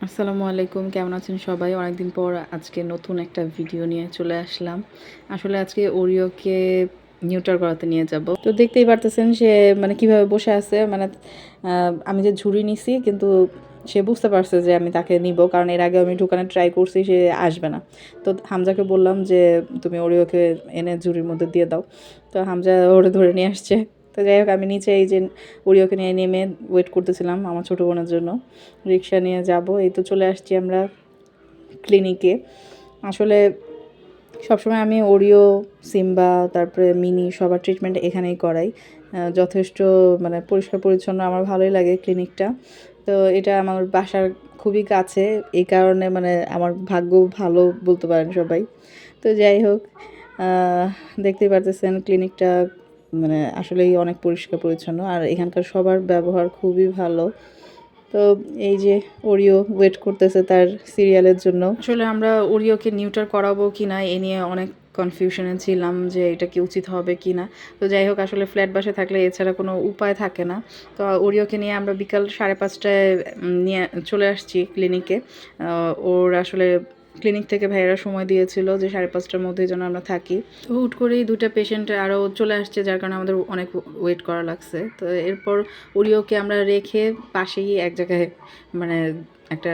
আসসালামু আলাইকুম, কেমন আছেন সবাই? অনেকদিন পর আজকে নতুন একটা ভিডিও নিয়ে চলে আসলাম। আসলে আজকে ওরিওকে নিউটার করাতে নিয়ে যাব। তো দেখতেই পারতেছেন সে মানে কিভাবে বসে আছে। মানে আমি যে ঝুড়ি নিছি কিন্তু সে বুঝতে পারছে যে আমি তাকে নিব। কারণ এর আগেও আমি ঢুকানোর ট্রাই করছি, সে আসবে না। তো হামজাকে বললাম যে, "তুমি ওরিওকে এনে ঝুড়ির মধ্যে দিয়ে দাও।" তো হামজা ওরে ধরে নিয়ে আসছে। তো যাই হোক আমি নিচে এই যে ওরিওকে নিয়ে নেমে ওয়েট করতেছিলাম আমার ছোটো বোনের জন্য। রিক্সা নিয়ে যাব। এই তো চলে আসছি আমরা ক্লিনিকে। আসলে সবসময় আমি ওরিও, সিম্বা, তারপরে মিনি সবার ট্রিটমেন্ট এখানেই করাই। যথেষ্ট মানে পরিষ্কার পরিচ্ছন্ন, আমার ভালোই লাগে ক্লিনিকটা। তো এটা আমার বাসার খুবই কাছে। এই কারণে মানে আমার ভাগ্য ভালো বলতে পারেন সবাই। তো যাই হোক, দেখতেই পারতেছেন ক্লিনিকটা মানে আসলেই অনেক পরিষ্কার পরিচ্ছন্ন। আর এখানকার সবার ব্যবহার খুবই ভালো। তো এই যে ওরিও ওয়েট করতেছে তার সিরিয়ালের জন্য। আসলে আমরা ওরিওকে নিউটার করাবো কিনা এ নিয়ে অনেক কনফিউশনে ছিলাম যে এটা কি উচিত হবে কিনা। তো যাই হোক আসলে ফ্ল্যাট বাসায় থাকলে এছাড়া কোনো উপায় থাকে না। তো ওরিওকে নিয়ে আমরা বিকাল 5:30টায় নিয়ে চলে আসছি ক্লিনিকে। ওর আসলে ক্লিনিক থেকে ভাইয়েরা সময় দিয়েছিল যে 5:30টার মধ্যেই যেন আমরা থাকি। তো হুট করেই 2টা পেশেন্ট আরও চলে আসছে, যার কারণে আমাদের অনেক ওয়েট করা লাগছে। তো এরপর ওরিওকে আমরা রেখে পাশেই এক জায়গায় মানে একটা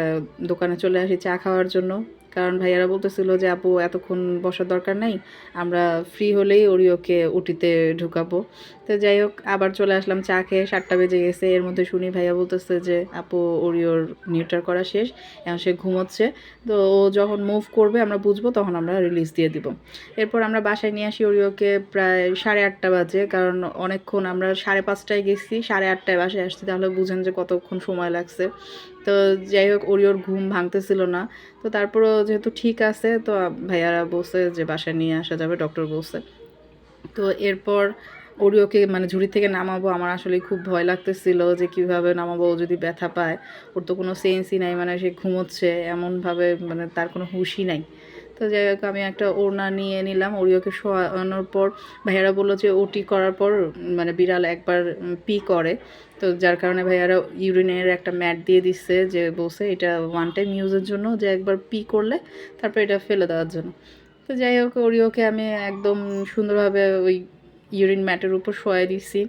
দোকানে চলে আসি চা খাওয়ার জন্য। কারণ ভাইয়ারা বলতেছিল যে, "আপু এতক্ষণ বসার দরকার নাই। আমরা ফ্রি হলেই ওরিওকে ওটিতে ঢুকাবো।" তো যাই হোক আবার চলে আসলাম চা খেয়ে। 7টা বেজে গেছে। এর মধ্যে শুনি ভাইয়া বলতেছে যে, "আপু ওরিওর নিউটার করা শেষ। এখন সে ঘুমোচ্ছে। তো ও যখন মুভ করবে আমরা বুঝবো, তখন আমরা রিলিজ দিয়ে দিব।" এরপর আমরা বাসায় নিয়ে আসি ওরিওকে প্রায় 8:30 বাজে। কারণ অনেকক্ষণ আমরা 5:30টায় গেছি, 8:30টায় বাসায় আসছি। তাহলে বুঝেন যে কতক্ষণ সময় লাগছে। তো যাই হোক ওরিওর ঘুম ভাঙতেছিল না। তো তারপরেও যেহেতু ঠিক আছে, তো ভাইয়ারা বলছে যে বাসায় নিয়ে আসা যাবে, ডক্টর বলছে। তো এরপর ওরিওকে মানে ঝুড়ি থেকে নামাবো, আমার আসলেই খুব ভয় লাগতেছিল যে কীভাবে নামাবো, ও যদি ব্যথা পায়। ওর তো কোনো সেন্সই নাই, মানে সে ঘুমোচ্ছে এমনভাবে, মানে তার কোনো হুঁশই নাই। তো যাই হোক আমি একটা ওড়না নিয়ে নিলাম। ওরিওকে শোয়ানোর পর ভাইয়ারা বললো যে ওটি করার পর মানে বিড়াল একবার পি করে। তো যার কারণে ভাইয়ারা ইউরিনের একটা ম্যাট দিয়ে দিচ্ছে, যে বলছে এটা ওয়ান টাইম ইউজের জন্য, যে একবার পি করলে তারপর এটা ফেলে দেওয়ার জন্য। তো যাই হোক ওরিওকে আমি একদম সুন্দরভাবে ওই ইউরিন ম্যাটের উপর শোয়াই দিছি।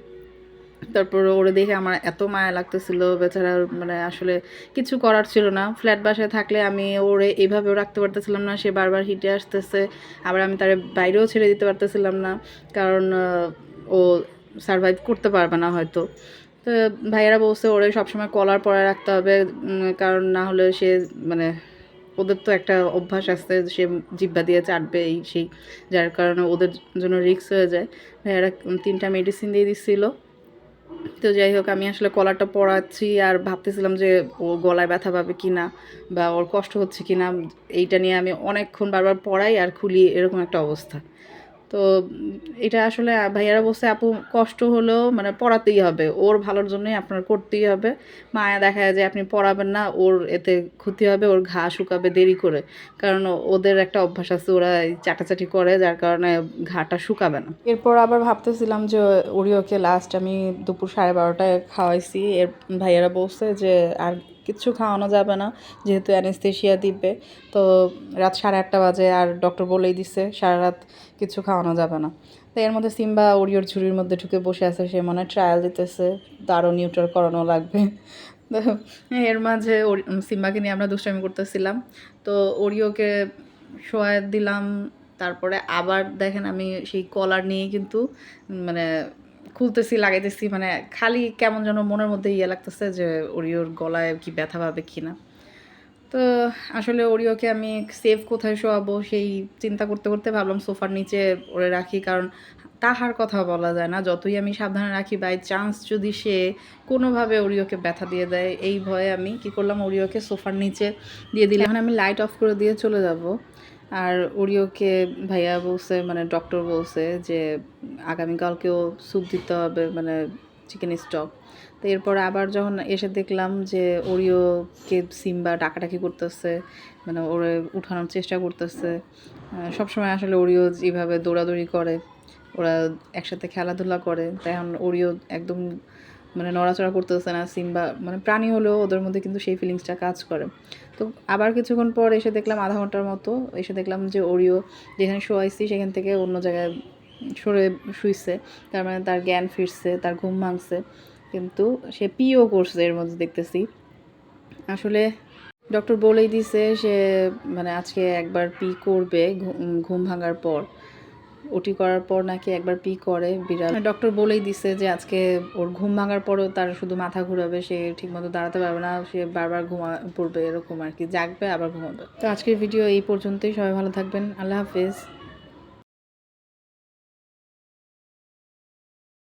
তারপর ওরে দেখে আমার এত মায়া লাগতেছিল, বেচারার মানে আসলে কিছু করার ছিল না। ফ্ল্যাট বাসায় থাকলে আমি ওরে এভাবেও রাখতে পারতেছিলাম না, সে বারবার হিটে আসতেছে। আবার আমি তারে বাইরেও ছেড়ে দিতে পারতেছিলাম না, কারণ ও সারভাইভ করতে পারবে না হয়তো। তো ভাইয়েরা বলছে ওরে সবসময় কলার পরায় রাখতে হবে, কারণ না হলে সে মানে ওদের তো একটা অভ্যাস আছে, সে জিহ্বা দিয়ে চাটবে এই সেই, যার কারণে ওদের জন্য রিস্ক হয়ে যায়। ভাইয়ারা 3টা মেডিসিন দিয়ে দিচ্ছিল। তো যাই হোক আমি আসলে কলারটা পরাচ্ছি আর ভাবতেছিলাম যে ও গলায় ব্যথা পাবে কিনা বা ওর কষ্ট হচ্ছে কিনা। এইটা নিয়ে আমি অনেকক্ষণ বারবার পরাই আর খুলি, এরকম একটা অবস্থা। তো এটা আসলে ভাইয়ারা বলছে, "আপু কষ্ট হলেও মানে পড়াতেই হবে। ওর ভালোর জন্যই আপনার করতেই হবে। মায়া দেখায় যে আপনি পড়াবেন না, ওর এতে ক্ষতি হবে, ওর ঘা শুকাবে দেরি করে।" কারণ ওদের একটা অভ্যাস আছে, ওরা এই চাটাচাটি করে, যার কারণে ঘাটা শুকাবে না। এরপর আবার ভাবতেছিলাম যে ওরিওকে লাস্ট আমি দুপুর 12:30টায় খাওয়াইছি। ভাইয়ারা বলছে যে আর কিচ্ছু খাওয়ানো যাবে না, যেহেতু অ্যানেস্থেশিয়া দিবে। তো রাত 8:30 বাজে আর ডক্টর বলেই দিছে সারা রাত কিছু খাওয়ানো যাবে না। তো এর মধ্যে সিম্বা ওরিওর ঝুড়ির মধ্যে ঢুকে বসে আছে, সে মনে হয় ট্রায়াল দিতেছে, তারও নিউট্রাল করানো লাগবে। তো এর মাঝে সিম্বাকে নিয়ে আমরা দুষ্টামি করতেছিলাম। তো ওরিওকে শোয়ায় দিলাম। তারপরে আবার দেখেন আমি সেই কলার নিয়ে কিন্তু মানে খুলতেছি, লাগাইতেছি, মানে খালি কেমন যেন মনের মধ্যে ইয়ে লাগতেছে যে ওরিওর গলায় কি ব্যথা পাবে কিনা। তো আসলে ওরিওকে আমি সেফ কোথায় শোয়াবো সেই চিন্তা করতে করতে ভাবলাম সোফার নিচে ওরে রাখি, কারণ তাহার কথা বলা যায় না, যতই আমি সাবধানে রাখি বাই চান্স যদি সে কোনোভাবে ওরিওকে ব্যথা দিয়ে দেয়, এই ভয়ে আমি কি করলাম ওরিওকে সোফার নিচে দিয়ে দিলাম। এখন আমি লাইট অফ করে দিয়ে চলে যাব। আর ওরিওকে ভাইয়া বলছে, মানে ডক্টর বলছে যে আগামীকালকেও স্যুপ দিতে হবে, মানে চিকেন স্টক। তো এরপর আবার যখন এসে দেখলাম যে ওরিওকে সিম্বা ডাকাডাকি করতেছে, মানে ওরে উঠানোর চেষ্টা করতেছে। সবসময় আসলে ওরিও যেভাবে দৌড়াদৌড়ি করে, ওরা একসাথে খেলাধুলা করে, তাই এখন ওরিও একদম মানে নড়াচড়া করতেছে না। সিম্বা মানে প্রাণী হলেও ওদের মধ্যে কিন্তু সেই ফিলিংসটা কাজ করে। তো আবার কিছুক্ষণ পর এসে দেখলাম আধা ঘন্টার মতো এসে দেখলাম যে ওরিও যেখানে শোয়াইছি সেখান থেকে অন্য জায়গায় সরে শুইছে। তার মানে তার জ্ঞান ফিরছে, তার ঘুম ভাঙছে, কিন্তু সে পিও করছে এর মধ্যে দেখতেছি। আসলে ডক্টর বলেই দিছে সে মানে আজকে একবার পি করবে ঘুম ভাঙার পর। ওটি করার পর নাকি একবার পি করে বিড়াল। ডক্টর বলেই দিছে যে আজকে ওর ঘুম ভাঙার পরেও তার শুধু মাথা ঘুরাবে, সে ঠিকমতো দাঁড়াতে পারবে না, সে বারবার পড়বে, এরকম আর কি, জাগবে আবার ঘুমাবে। তো আজকের ভিডিও এই পর্যন্তই। সবাই ভালো থাকবেন। আল্লাহ হাফেজ।